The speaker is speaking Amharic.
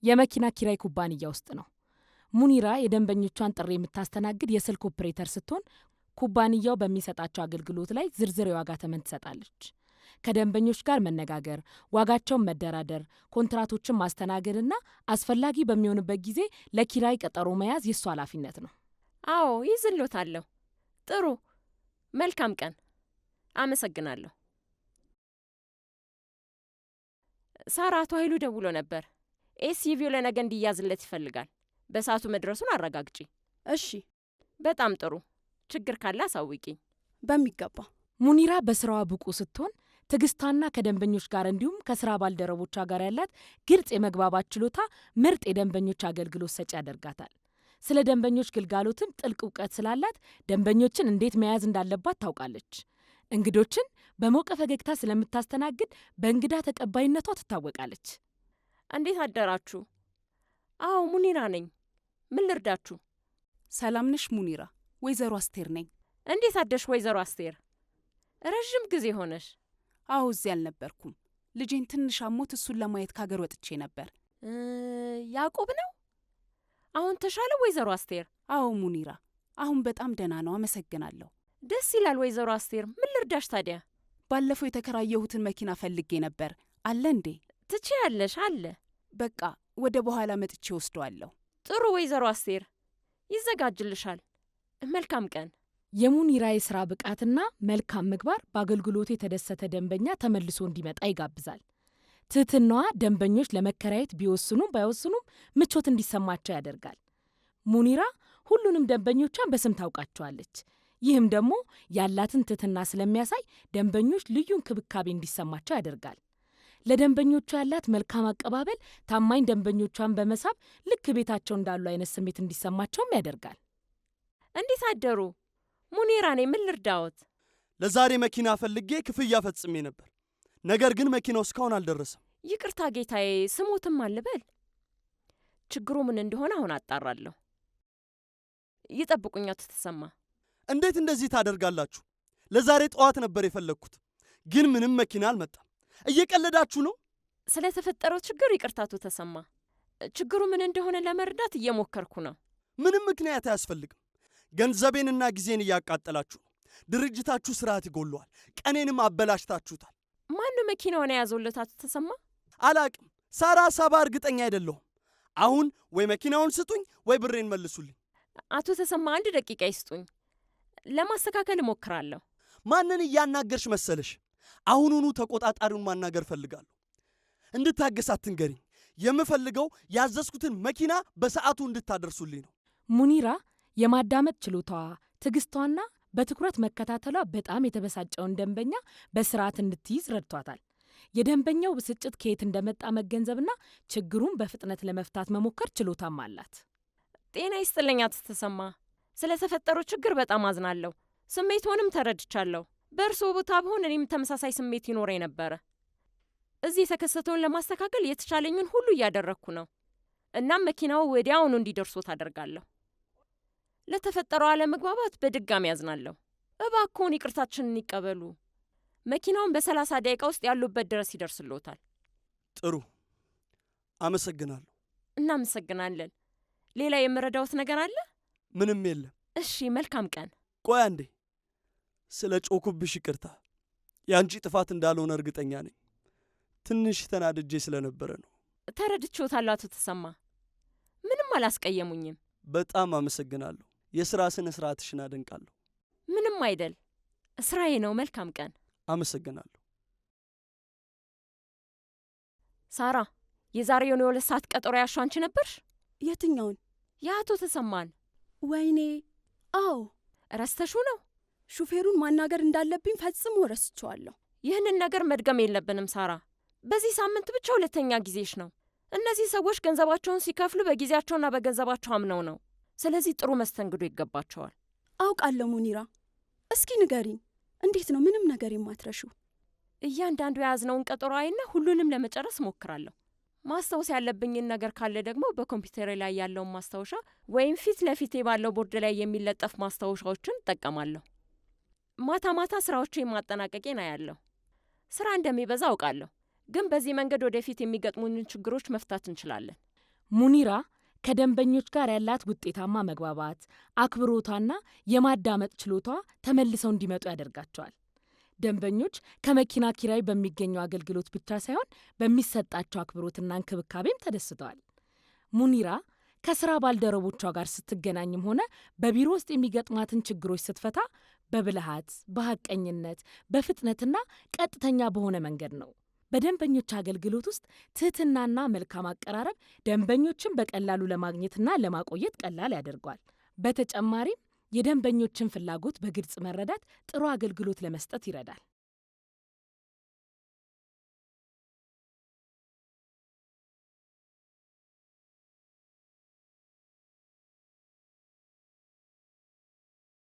የመኪና ኪራይ ኩባንያ ውስጥ ነው። ሙኒራ የደንበኞቿን ጥሪ የምታስተናግድ የስልክ ኦፕሬተር ስትሆን ኩባንያው በሚሰጣቸው አገልግሎት ላይ ዝርዝር የዋጋ ተመን ትሰጣለች። ከደንበኞች ጋር መነጋገር፣ ዋጋቸውን መደራደር፣ ኮንትራቶችን ማስተናገድና አስፈላጊ በሚሆንበት ጊዜ ለኪራይ ቀጠሮ መያዝ የሷ ኃላፊነት ነው። አዎ ይዝሎታለሁ። ጥሩ፣ መልካም ቀን። አመሰግናለሁ። ሳራ፣ አቶ ኃይሉ ደውሎ ነበር። ኤስዩቪው ለነገ እንዲያዝለት ይፈልጋል። በሰዓቱ መድረሱን አረጋግጪ። እሺ፣ በጣም ጥሩ። ችግር ካለ አሳውቂኝ። በሚገባ። ሙኒራ በስራዋ ብቁ ስትሆን ትዕግስቷና ከደንበኞች ጋር እንዲሁም ከስራ ባልደረቦቿ ጋር ያላት ግልጽ የመግባባት ችሎታ ምርጥ የደንበኞች አገልግሎት ሰጪ ያደርጋታል። ስለ ደንበኞች ግልጋሎትም ጥልቅ እውቀት ስላላት ደንበኞችን እንዴት መያዝ እንዳለባት ታውቃለች። እንግዶችን በሞቀ ፈገግታ ስለምታስተናግድ በእንግዳ ተቀባይነቷ ትታወቃለች። እንዴት አደራችሁ? አዎ ሙኒራ ነኝ። ምን ልርዳችሁ? ሰላም ነሽ ሙኒራ? ወይዘሮ አስቴር ነኝ። እንዴት አደርሽ ወይዘሮ አስቴር? ረዥም ጊዜ ሆነሽ። አዎ እዚህ አልነበርኩም። ልጄን ትንሽ አሞት እሱን ለማየት ካገር ወጥቼ ነበር። ያዕቆብ ነው? አሁን ተሻለ ወይዘሮ አስቴር? አዎ ሙኒራ፣ አሁን በጣም ደህና ነው፣ አመሰግናለሁ። ደስ ይላል ወይዘሮ አስቴር። ምን ልርዳሽ ታዲያ? ባለፈው የተከራየሁትን መኪና ፈልጌ ነበር። አለ እንዴ? ትችያለሽ። አለ። በቃ ወደ በኋላ መጥቼ ወስደዋለሁ። ጥሩ ወይዘሮ አስቴር፣ ይዘጋጅልሻል። መልካም ቀን። የሙኒራ የሥራ ብቃትና መልካም ምግባር በአገልግሎቱ የተደሰተ ደንበኛ ተመልሶ እንዲመጣ ይጋብዛል። ትህትናዋ ደንበኞች ለመከራየት ቢወስኑም ባይወስኑም ምቾት እንዲሰማቸው ያደርጋል። ሙኒራ ሁሉንም ደንበኞቿን በስም ታውቃቸዋለች። ይህም ደግሞ ያላትን ትህትና ስለሚያሳይ ደንበኞች ልዩ እንክብካቤ እንዲሰማቸው ያደርጋል። ለደንበኞቿ ያላት መልካም አቀባበል ታማኝ ደንበኞቿን በመሳብ ልክ ቤታቸው እንዳሉ አይነት ስሜት እንዲሰማቸውም ያደርጋል። እንዴት አደሩ? ሙኒራ ነኝ። ምን ልርዳዎት? ለዛሬ መኪና ፈልጌ ክፍያ ፈጽሜ ነበር። ነገር ግን መኪናው እስካሁን አልደረሰም። ይቅርታ ጌታዬ፣ ስሞትም አልበል። ችግሩ ምን እንደሆነ አሁን አጣራለሁ። ይጠብቁኝ አቶ ተሰማ። እንዴት እንደዚህ ታደርጋላችሁ? ለዛሬ ጠዋት ነበር የፈለግኩት፣ ግን ምንም መኪና አልመጣም። እየቀለዳችሁ ነው? ስለተፈጠረው ችግር ይቅርታ አቶ ተሰማ። ችግሩ ምን እንደሆነ ለመረዳት እየሞከርኩ ነው። ምንም ምክንያት አያስፈልግም። ገንዘቤንና ጊዜን እያቃጠላችሁ ነው። ድርጅታችሁ ስርዓት ይጎለዋል። ቀኔንም አበላሽታችሁታል። ማነው መኪናውን የያዘውለት አቶ ተሰማ? አላቅም። ሳራ ሳባ እርግጠኛ አይደለሁም። አሁን ወይ መኪናውን ስጡኝ ወይ ብሬን መልሱልኝ። አቶ ተሰማ 1 ደቂቃ ይስጡኝ፣ ለማስተካከል እሞክራለሁ። ማንን እያናገርሽ መሰለሽ? አሁኑኑ ተቆጣጣሪውን ማናገር ፈልጋለሁ። እንድታገስ አትንገሪኝ። የምፈልገው ያዘዝኩትን መኪና በሰዓቱ እንድታደርሱልኝ ነው። ሙኒራ የማዳመጥ ችሎታዋ፣ ትዕግስቷና በትኩረት መከታተሏ በጣም የተበሳጨውን ደንበኛ በስርዓት እንድትይዝ ረድቷታል። የደንበኛው ብስጭት ከየት እንደመጣ መገንዘብና ችግሩን በፍጥነት ለመፍታት መሞከር ችሎታም አላት። ጤና ይስጥልኝ አቶ ተሰማ። ስለተፈጠረው ችግር በጣም አዝናለሁ። ስሜትዎንም ተረድቻለሁ። በእርስዎ ቦታ ብሆን እኔም ተመሳሳይ ስሜት ይኖረኝ ነበረ። እዚህ የተከሰተውን ለማስተካከል የተቻለኝን ሁሉ እያደረግኩ ነው። እናም መኪናው ወዲያውኑ እንዲደርሶት አደርጋለሁ። ለተፈጠረው አለመግባባት በድጋሚ ያዝናለሁ። እባክዎን ይቅርታችንን ይቀበሉ። መኪናውን በ30 ደቂቃ ውስጥ ያሉበት ድረስ ይደርስልዎታል። ጥሩ፣ አመሰግናለሁ። እናመሰግናለን። ሌላ የምረዳዎት ነገር አለ? ምንም የለም። እሺ፣ መልካም ቀን። ቆይ አንዴ፣ ስለ ጮኩብሽ ይቅርታ። የአንቺ ጥፋት እንዳልሆነ እርግጠኛ ነኝ። ትንሽ ተናድጄ ስለነበረ ነው። ተረድቼዎታለሁ አቶ ተሰማ። ምንም አላስቀየሙኝም። በጣም አመሰግናለሁ። የሥራ ስነ ስርዓትሽን አደንቃለሁ። ምንም አይደል፣ ስራዬ ነው። መልካም ቀን። አመሰግናለሁ። ሳራ፣ የዛሬውን የ2 ሰዓት ቀጠሮ ያልሽው አንቺ ነበርሽ? የትኛውን? የአቶ ተሰማን። ወይኔ! አዎ። ረስተሽው ነው? ሹፌሩን ማናገር እንዳለብኝ ፈጽሞ ረስቼዋለሁ። ይህንን ነገር መድገም የለብንም ሳራ። በዚህ ሳምንት ብቻ 2ኛ ጊዜሽ ነው። እነዚህ ሰዎች ገንዘባቸውን ሲከፍሉ በጊዜያቸውና በገንዘባቸው አምነው ነው። ስለዚህ ጥሩ መስተንግዶ ይገባቸዋል። አውቃለሁ ሙኒራ። እስኪ ንገሪኝ፣ እንዴት ነው ምንም ነገር የማትረሺው? እያንዳንዱ የያዝነውን ቀጠሮ አይና ሁሉንም ለመጨረስ ሞክራለሁ። ማስታወስ ያለብኝን ነገር ካለ ደግሞ በኮምፒውተሬ ላይ ያለውን ማስታወሻ ወይም ፊት ለፊቴ ባለው ቦርድ ላይ የሚለጠፍ ማስታወሻዎችን እጠቀማለሁ። ማታ ማታ ስራዎችን ማጠናቀቄን አያለሁ። ስራ እንደሚበዛ አውቃለሁ፣ ግን በዚህ መንገድ ወደፊት የሚገጥሙንን ችግሮች መፍታት እንችላለን። ሙኒራ ከደንበኞች ጋር ያላት ውጤታማ መግባባት፣ አክብሮቷና የማዳመጥ ችሎታዋ ተመልሰው እንዲመጡ ያደርጋቸዋል። ደንበኞች ከመኪና ኪራይ በሚገኘው አገልግሎት ብቻ ሳይሆን በሚሰጣቸው አክብሮትና እንክብካቤም ተደስተዋል። ሙኒራ ከስራ ባልደረቦቿ ጋር ስትገናኝም ሆነ በቢሮ ውስጥ የሚገጥማትን ችግሮች ስትፈታ በብልሃት፣ በሐቀኝነት፣ በፍጥነትና ቀጥተኛ በሆነ መንገድ ነው። በደንበኞች አገልግሎት ውስጥ ትህትናና መልካም አቀራረብ ደንበኞችን በቀላሉ ለማግኘትና ለማቆየት ቀላል ያደርጓል። በተጨማሪም የደንበኞችን ፍላጎት በግልጽ መረዳት ጥሩ አገልግሎት ለመስጠት ይረዳል።